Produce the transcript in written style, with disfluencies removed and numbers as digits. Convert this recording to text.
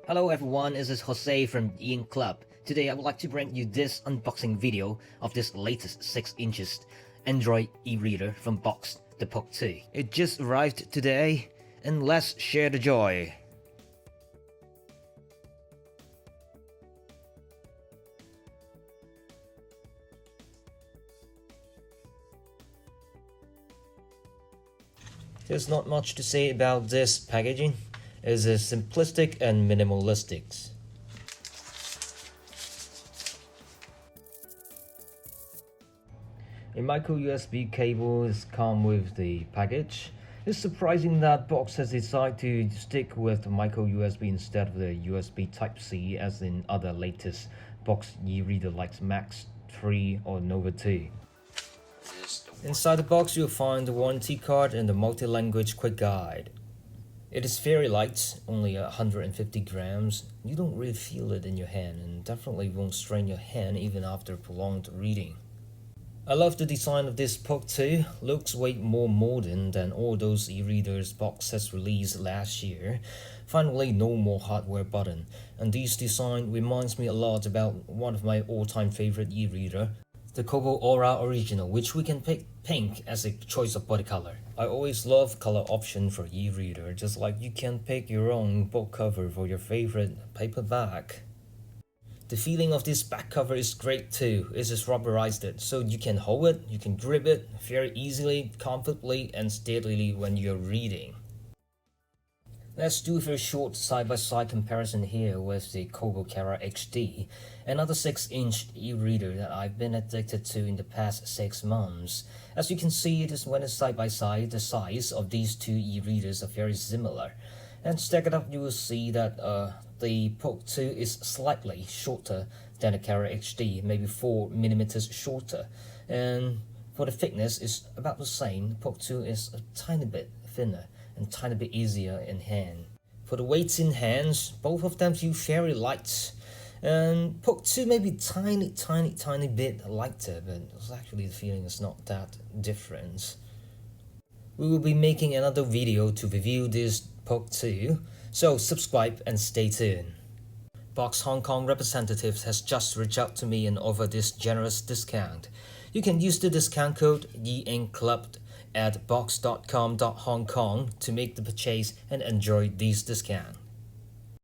Hello everyone, this is Jose from EInkClub. Today I would like to bring you this unboxing video of this latest 6 inches Android e-reader from Boox Poke 2. It just arrived today, and let's share the joy. There's not much to say about this packaging. It's simplistic and minimalistic. A micro USB cable is come with the package. It's surprising that Boox has decided to stick with the micro USB instead of the USB Type-C as in other latest Boox e-reader like Max 3 or Nova 2. Inside the box you'll find the warranty card and the multi-language quick guide. It is very light, only 150 grams. You don't really feel it in your hand and definitely won't strain your hand even after prolonged reading. I love the design of this Poke 2. Looks way more modern than all those e-readers Boox has released last year. Finally, no more hardware button, and this design reminds me a lot about one of my all-time favorite e-reader, the Kobo Clara original, which we can pick pink as a choice of body color. I always love color option for e-reader, just like you can pick your own book cover for your favorite paperback. The feeling of this back cover is great too. It is rubberized, so you can hold it, you can grip it very easily, comfortably and steadily when you're reading. Let's do a very short side-by-side comparison here with the Kobo Clara HD, another 6-inch e-reader that I've been addicted to in the past 6 months. As you can see, it is when it's side-by-side, the size of these two e-readers are very similar. And stack it up, you will see that the Poke 2 is slightly shorter than the Clara HD, maybe 4 millimeters shorter. And for the thickness, it's about the same. The Poke 2 is a tiny bit thinner and tiny bit easier in hand. For the weights in hands, both of them feel very light. And Poke 2 may be tiny bit lighter, but actually the feeling is not that different. We will be making another video to review this Poke 2, so subscribe and stay tuned. Boox Hong Kong representatives has just reached out to me and offered this generous discount. You can use the discount code EInkClub at boox.com.hk to make the purchase and enjoy this discount.